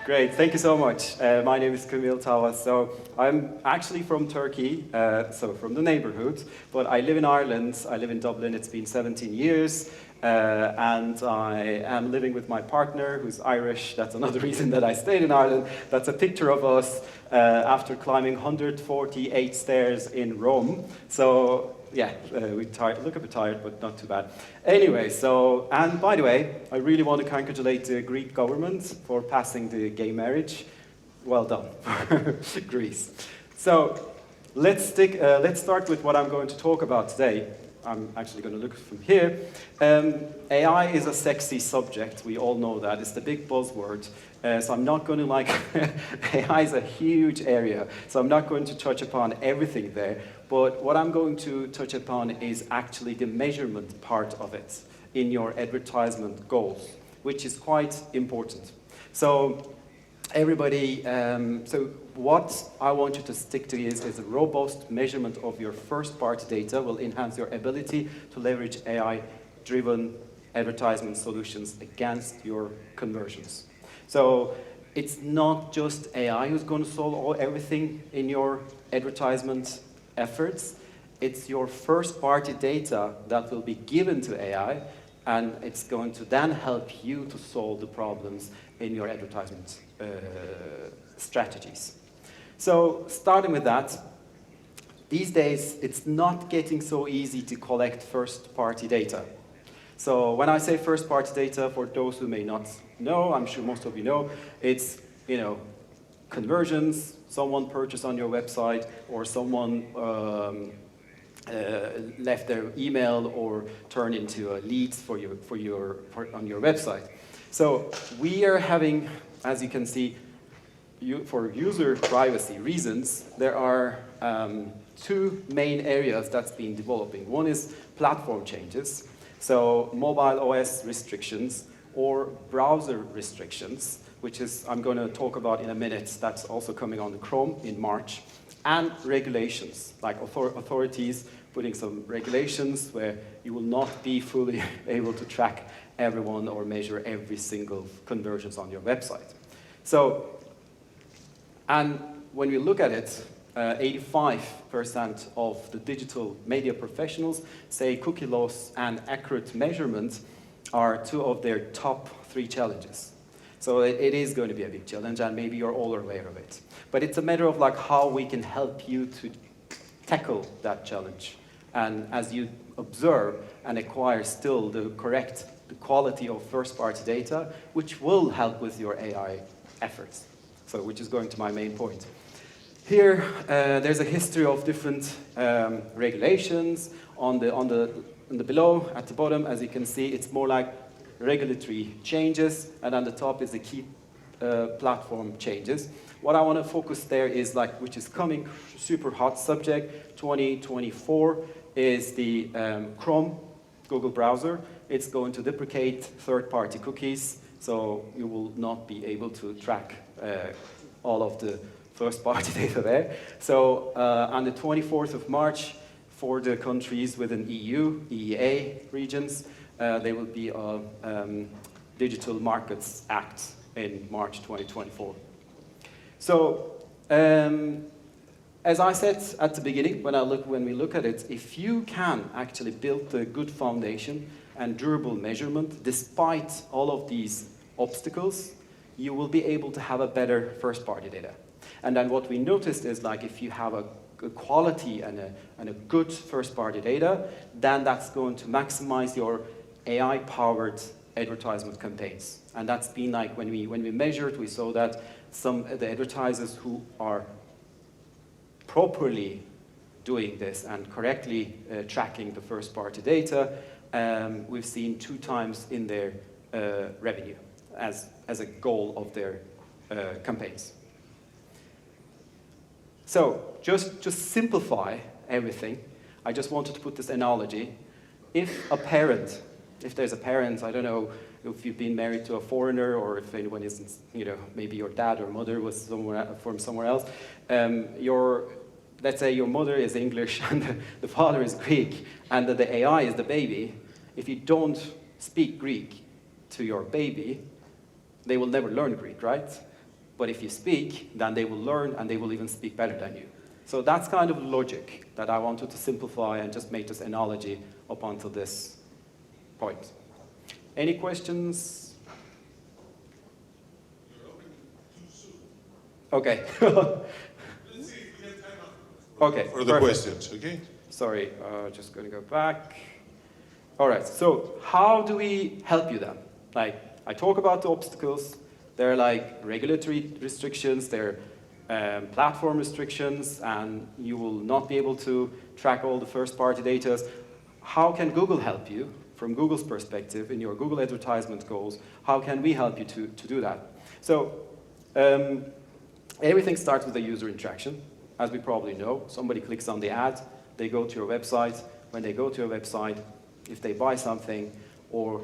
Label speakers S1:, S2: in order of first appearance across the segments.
S1: Great, thank you so much. My name is Kamil Tavas. So I'm actually from Turkey, so from the neighborhood, but I live in Ireland. I live in Dublin. It's been 17 years, and I am living with my partner, who's Irish. That's another reason that I stayed in Ireland. That's a picture of us after climbing 148 stairs in Rome. So yeah, we look a bit tired, but not too bad. Anyway, so, and by the way, I really want to congratulate the Greek government for passing the gay marriage. Well done for Greece. So let's start with what I'm going to talk about today. I'm actually going to look from here. AI is a sexy subject. We all know that. It's the big buzzword. So I'm not going to AI is a huge area. So I'm not going to touch upon everything there. But what I'm going to touch upon is actually the measurement part of it in your advertisement goals, which is quite important. So everybody, so what I want you to stick to is a robust measurement of your first-party data will enhance your ability to leverage AI-driven advertisement solutions against your conversions. So it's not just AI who's going to solve everything in your advertisement efforts. It's your first-party data that will be given to AI, and it's going to then help you to solve the problems in your advertisement strategies. So starting with that, these days it's not getting so easy to collect first-party data. So when I say first-party data, for those who may not know, I'm sure most of you know, it's conversions, someone purchased on your website, or someone left their email or turned into leads on your website. So we are having, as you can see, for user privacy reasons, there are two main areas that's been developing. One is platform changes, so mobile OS restrictions or browser restrictions, which is I'm going to talk about in a minute. That's also coming on the Chrome in March, and regulations, like authorities putting some regulations where you will not be fully able to track everyone or measure every single conversions on your website. So, and when we look at it, 85% of the digital media professionals say cookie loss and accurate measurement are two of their top 3 challenges. So it is going to be a big challenge, and maybe you're all aware of it. But it's a matter of how we can help you to tackle that challenge. And as you observe and acquire still the quality of first-party data, which will help with your AI efforts. So which is going to my main point. Here, there's a history of different regulations. On the below, at the bottom, as you can see, it's more like regulatory changes, and on the top is the key platform changes. What I want to focus there is which is coming, super hot subject, 2024, is the Chrome, Google browser. It's going to deprecate third-party cookies, so you will not be able to track all of the first-party data there. So on the 24th of March, for the countries within EU, EEA regions, there will be a Digital Markets Act in March 2024. So, as I said at the beginning, when we look at it, if you can actually build a good foundation and durable measurement, despite all of these obstacles, you will be able to have a better first-party data. And then what we noticed is if you have a quality and a good first-party data, then that's going to maximize your AI-powered advertisement campaigns. And that's been when we measured, we saw that some of the advertisers who are properly doing this and correctly tracking the first-party data, we've seen 2 times in their revenue as a goal of their campaigns. So just to simplify everything, I just wanted to put this analogy. If there's a parent, I don't know if you've been married to a foreigner or if anyone isn't, maybe your dad or mother was from somewhere else. Let's say your mother is English and the father is Greek, and the AI is the baby. If you don't speak Greek to your baby, they will never learn Greek, right? But if you speak, then they will learn and they will even speak better than you. So that's kind of logic that I wanted to simplify and just make this analogy up until this point. Any questions? Okay.
S2: Let's see if we have time afterwards.
S1: Okay.
S2: For the questions, okay?
S1: Sorry, just going to go back. All right, so how do we help you then? Like, I talk about the obstacles. They're like regulatory restrictions, they're platform restrictions, and you will not be able to track all the first-party data. How can Google help you, from Google's perspective, in your Google advertisement goals? How can we help you to do that? So, everything starts with a user interaction. As we probably know, somebody clicks on the ad, they go to your website. When they go to your website, if they buy something or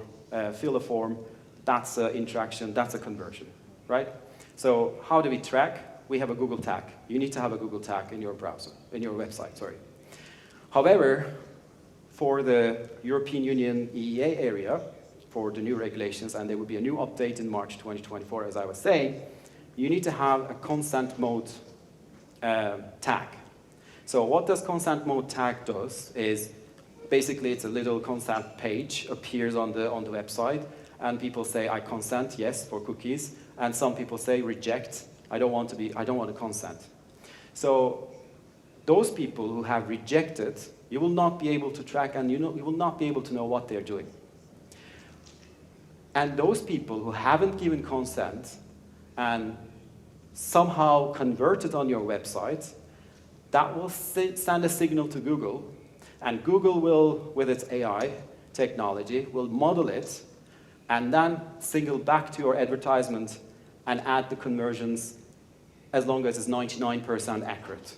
S1: fill a form, that's an interaction, that's a conversion, right? So how do we track? We have a Google tag. You need to have a Google tag in your browser, in your website, sorry. However, for the European Union EEA area, for the new regulations, and there will be a new update in March 2024, as I was saying, you need to have a consent mode tag. So what does consent mode tag does is, basically it's a little consent page appears on the website, and people say, I consent, yes, for cookies, and some people say, reject, I don't want to consent. So those people who have rejected, you will not be able to track, and you will not be able to know what they're doing. And those people who haven't given consent and somehow converted on your website, that will send a signal to Google, and Google will, with its AI technology, will model it and then signal back to your advertisement and add the conversions as long as it's 99% accurate.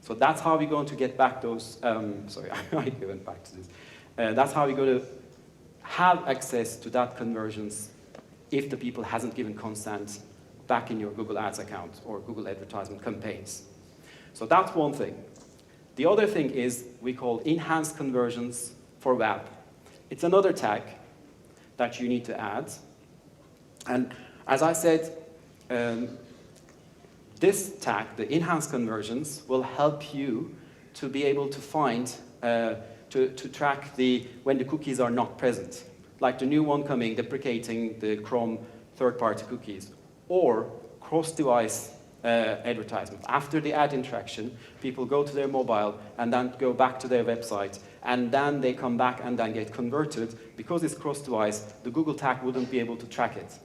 S1: So that's how we're going to get back those, sorry, I went back to this. That's how we're going to have access to that conversions if the people hasn't given consent back in your Google Ads account or Google advertisement campaigns. So that's one thing. The other thing is we call enhanced conversions for web. It's another tag that you need to add. And as I said, this tag, the enhanced conversions, will help you to be able to find, to track when the cookies are not present. Like the new one coming, deprecating the Chrome third-party cookies, or cross-device advertisement. After the ad interaction, people go to their mobile and then go back to their website, and then they come back and then get converted. Because it's cross-device, the Google tag wouldn't be able to track it.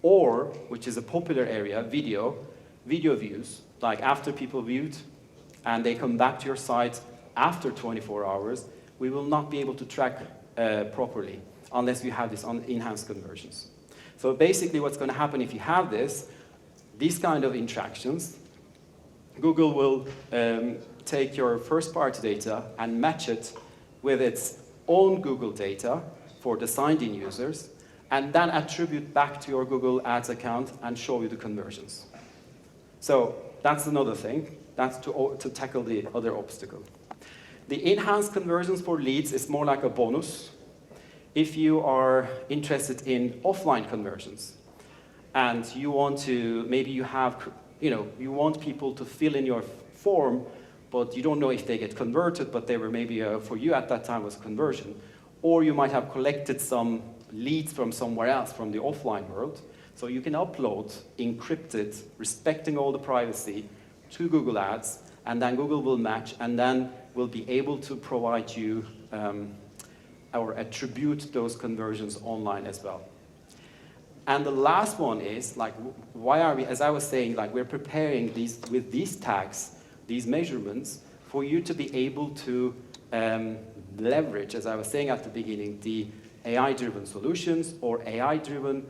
S1: Or, which is a popular area, video views, like after people viewed and they come back to your site after 24 hours, we will not be able to track properly unless we have this enhanced conversions. So basically what's going to happen if you have these kind of interactions, Google will take your first-party data and match it with its own Google data for the signed-in users, and then attribute back to your Google Ads account and show you the conversions. So that's another thing. That's to tackle the other obstacle. The enhanced conversions for leads is more like a bonus if you are interested in offline conversions. And you want to, maybe you have, you want people to fill in your form, but you don't know if they get converted, but they were maybe, for you at that time was conversion. Or you might have collected some leads from somewhere else, from the offline world. So you can upload encrypted, respecting all the privacy, to Google Ads, and then Google will match, and then will be able to provide you or attribute those conversions online as well. And the last one is, like, why are we, as I was saying, like, we're preparing with these tags, these measurements, for you to be able to leverage, as I was saying at the beginning, the AI-driven solutions or AI-driven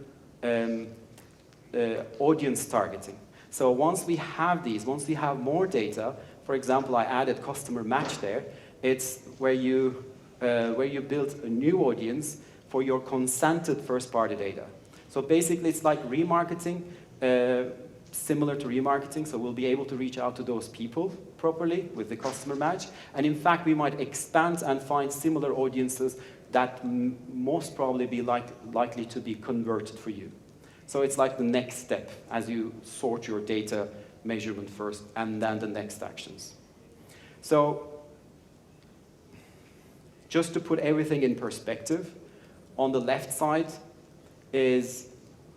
S1: audience targeting. So once we have these, once we have more data, for example, I added customer match there, it's where you build a new audience for your consented first-party data. So basically, it's like remarketing, similar to remarketing, so we'll be able to reach out to those people properly with the customer match. And in fact, we might expand and find similar audiences that most probably be likely to be converted for you. So it's like the next step as you sort your data measurement first and then the next actions. So just to put everything in perspective, on the left side is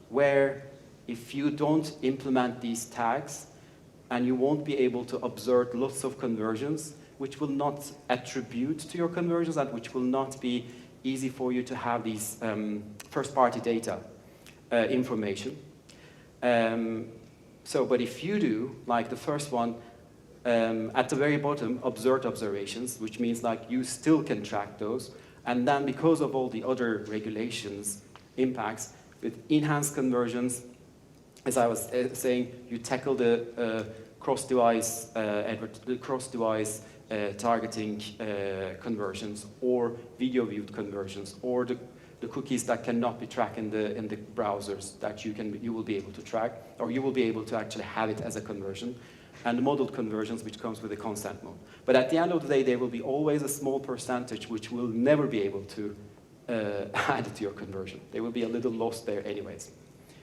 S1: where if you don't implement these tags, and you won't be able to observe lots of conversions, which will not attribute to your conversions and which will not be easy for you to have these first-party data information. But if you do, like the first one, at the very bottom, observed observations, which means like you still can track those, and then because of all the other regulations, impacts, with enhanced conversions, as I was saying, you tackle the cross-device targeting conversions, or video-viewed conversions, or the cookies that cannot be tracked in the browsers that you will be able to track, or you will be able to actually have it as a conversion, and the modeled conversions, which comes with the consent mode. But at the end of the day, there will be always a small percentage which will never be able to add it to your conversion. There will be a little loss there anyways.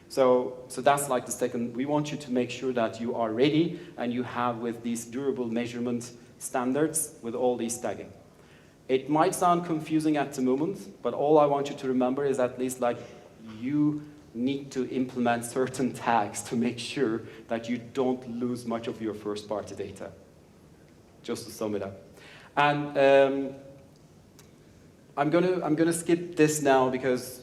S1: So that's like the second. We want you to make sure that you are ready and you have with these durable measurement standards with all these tagging. It might sound confusing at the moment, but all I want you to remember is at least like you need to implement certain tags to make sure that you don't lose much of your first-party data. Just to sum it up. And I'm gonna skip this now because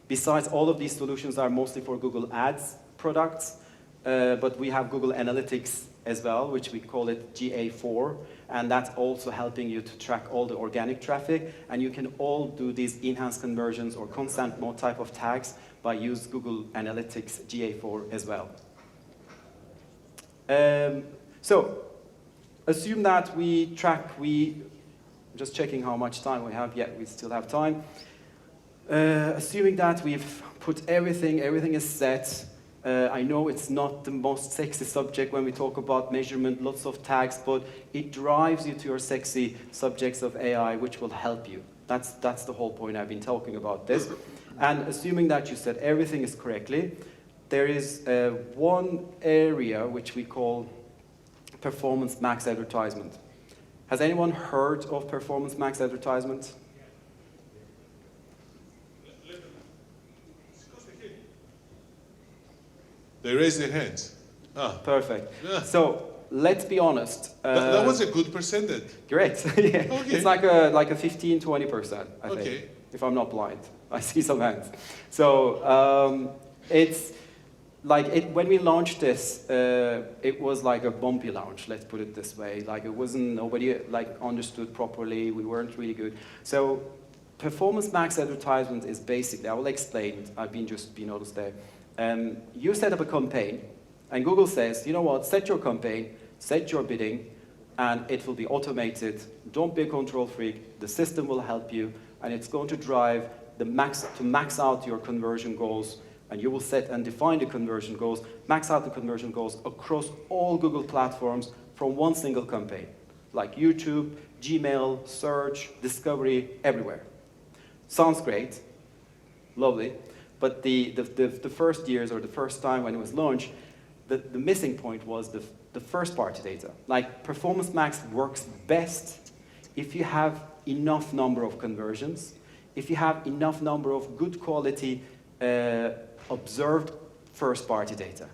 S1: besides all of these solutions are mostly for Google Ads products, but we have Google Analytics as well, which we call it GA4, and that's also helping you to track all the organic traffic, and you can all do these enhanced conversions or consent mode type of tags by use Google Analytics GA4 as well. So, assume that just checking how much time we have, yeah, we still have time. Assuming that we've put everything is set, I know it's not the most sexy subject when we talk about measurement, lots of tags, but it drives you to your sexy subjects of AI, which will help you. That's the whole point I've been talking about this. And assuming that you said everything is correctly, there is one area which we call performance max advertisement. Has anyone heard of performance max advertisement?
S2: They raise their hands. Ah.
S1: Perfect.
S2: Yeah.
S1: So let's be honest.
S2: That was a good percentage.
S1: Great. Yeah.
S2: Okay.
S1: It's like a 15-20%, I think,
S2: Okay.
S1: if I'm not blind. I see some hands. So it's like when we launched this, it was like a bumpy launch. Let's put it this way. Like nobody like understood properly. We weren't really good. So performance max advertisement is basically, I will explain. I've been honest there. You set up a campaign, and Google says, you know what, set your campaign, set your bidding, and it will be automated. Don't be a control freak. The system will help you, and it's going to drive to max out your conversion goals, and you will set and define the conversion goals, max out the conversion goals across all Google platforms from one single campaign, like YouTube, Gmail, search, discovery, everywhere. Sounds great, lovely. But the first years, or the first time when it was launched, the missing point was the first-party data. Like, Performance Max works best if you have enough number of conversions, if you have enough number of good quality observed first-party data.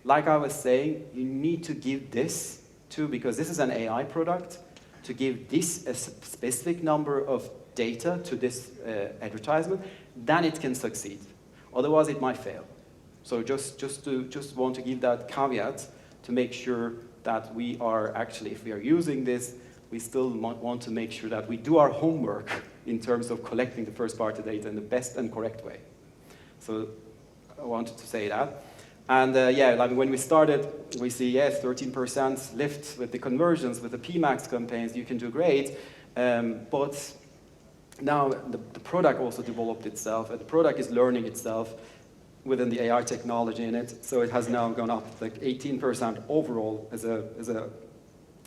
S1: Like I was saying, you need to give this to, because this is an AI product, to give this a specific number of data to this advertisement, then it can succeed. Otherwise, it might fail. So just want to give that caveat to make sure that we are actually, if we are using this, we still want to make sure that we do our homework in terms of collecting the first-party data in the best and correct way. So I wanted to say that. And yeah, like when we started, we see, yes, 13% lift with the conversions, with the PMax campaigns, you can do great. But now the product also developed itself, and the product is learning itself within the AI technology in it. So it has now gone up like 18% overall as a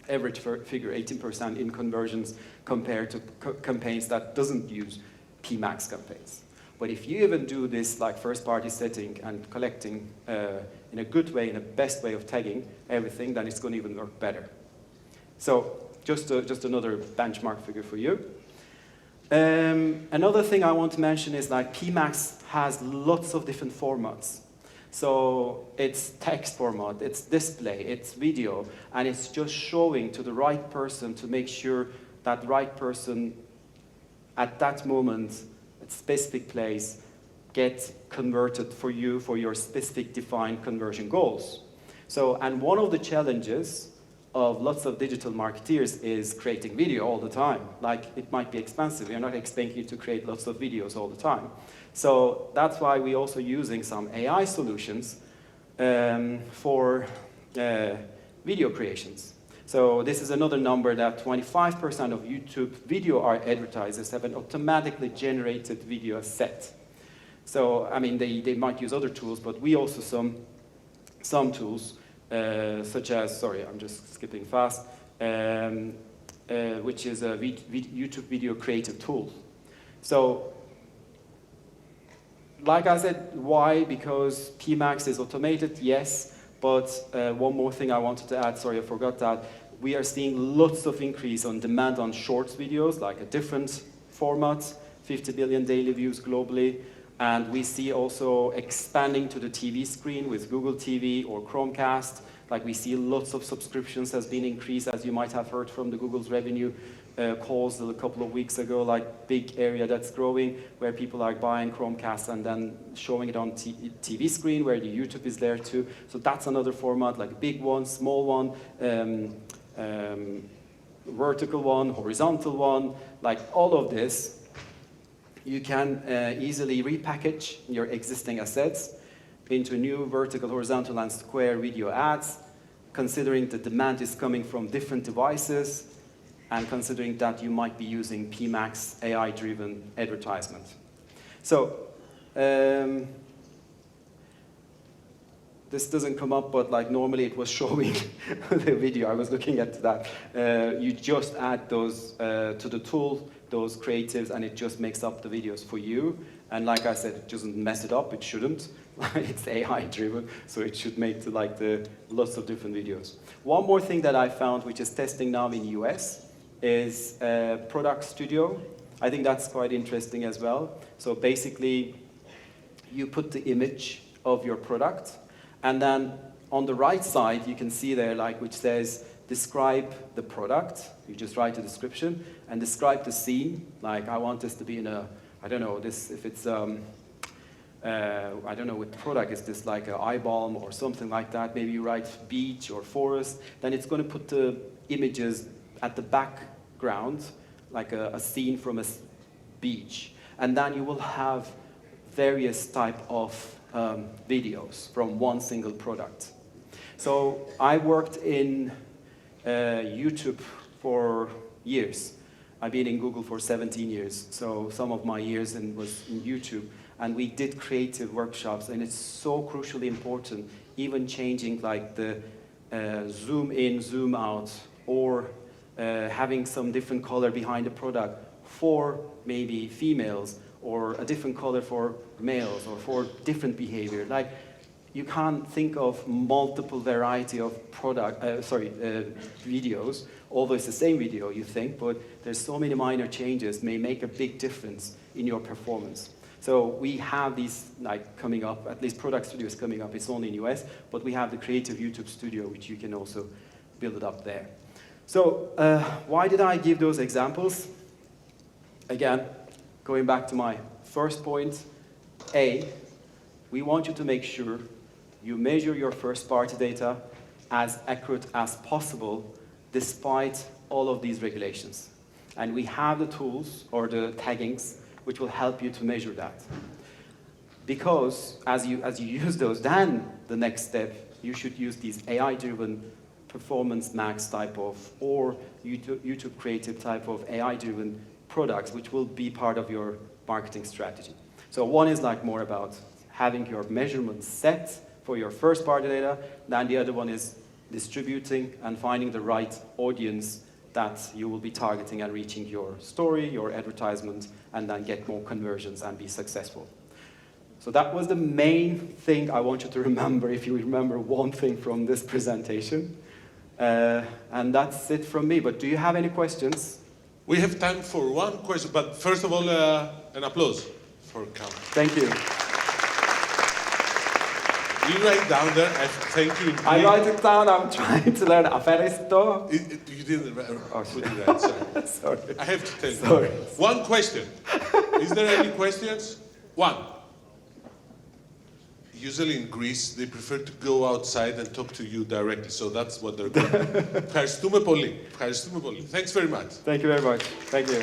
S1: average figure, 18% in conversions compared to campaigns that doesn't use PMax campaigns. But if you even do this like first-party setting and collecting in a good way, in a best way of tagging everything, then it's going to even work better. So just another benchmark figure for you. Another thing I want to mention is like PMax has lots of different formats. So it's text format, it's display, it's video, and it's just showing to the right person to make sure that right person at that moment, at specific place, get converted for you for your specific defined conversion goals. So, and one of the challenges of lots of digital marketeers is creating video all the time. Like, it might be expensive. You're not expecting you to create lots of videos all the time. So that's why we're also using some AI solutions for video creations. So this is another number that 25% of YouTube video advertisers have an automatically generated video set. So, I mean, they might use other tools, but we also some tools, such as, sorry, I'm just skipping fast, which is a YouTube video creative tool. So, like I said, why? Because PMax is automated, yes, but one more thing I wanted to add, sorry, I forgot that. We are seeing lots of increase on demand on shorts videos, like a different format, 50 billion daily views globally. And we see also expanding to the TV screen with Google TV or Chromecast. Like, we see lots of subscriptions has been increased, as you might have heard from the Google's revenue calls a couple of weeks ago, like big area that's growing, where people are buying Chromecast and then showing it on TV screen, where the YouTube is there too. So that's another format, like a big one, small one, vertical one, horizontal one, like all of this. You can easily repackage your existing assets into new vertical, horizontal, and square video ads, considering the demand is coming from different devices, and considering that you might be using PMax AI-driven advertisement. So, this doesn't come up, but like normally it was showing the video. I was looking at that. You just add those to the tool, those creatives, and it just makes up the videos for you. And like I said, it doesn't mess it up. It shouldn't. It's AI-driven, so it should make the lots of different videos. One more thing that I found, which is testing now in the US, is Product Studio. I think that's quite interesting as well. So basically, you put the image of your product, and then on the right side, you can see there, like, which says, describe the product. You just write a description and describe the scene. Like, I want this to be in a, I don't know, this, if it's, I don't know what product, is this like an eye balm or something like that? Maybe you write beach or forest. Then it's going to put the images at the background, like a scene from a beach. And then you will have various type of videos from one single product. So I worked in YouTube for years. I've been in Google for 17 years, so some of my years was in YouTube. And we did creative workshops, and it's so crucially important, even changing like the zoom in, zoom out, or having some different color behind the product for maybe females, or a different color for males, or for different behavior. Like, you can't think of multiple variety of videos, although it's the same video, you think, but there's so many minor changes may make a big difference in your performance. So we have these like coming up, at least Product Studio is coming up, it's only in US, but we have the Creative YouTube Studio, which you can also build it up there. So why did I give those examples? Again, going back to my first point, we want you to make sure you measure your first-party data as accurate as possible despite all of these regulations. And we have the tools or the taggings which will help you to measure that. Because as you use those, then the next step, you should use these AI-driven performance max type of, or YouTube creative type of AI-driven products, which will be part of your marketing strategy. So one is like more about having your measurements set for your first-party data, then the other one is distributing and finding the right audience that you will be targeting and reaching your story, your advertisement, and then get more conversions and be successful. So that was the main thing I want you to remember, if you remember one thing from this presentation. And that's it from me, but do you have any questions?
S2: We have time for one question, but first of all, an applause for Kamil.
S1: Thank you.
S2: You write down there, thank you.
S1: I write it down, I'm trying to learn Aferisto.
S2: You didn't put it right, sorry.
S1: Sorry.
S2: I have to tell you.
S1: Sorry.
S2: One question. Is there any questions? One. Usually in Greece, they prefer to go outside and talk to you directly, so that's what they're doing. Ευχαριστούμε πολύ. Thanks very much.
S1: Thank you very much. Thank you.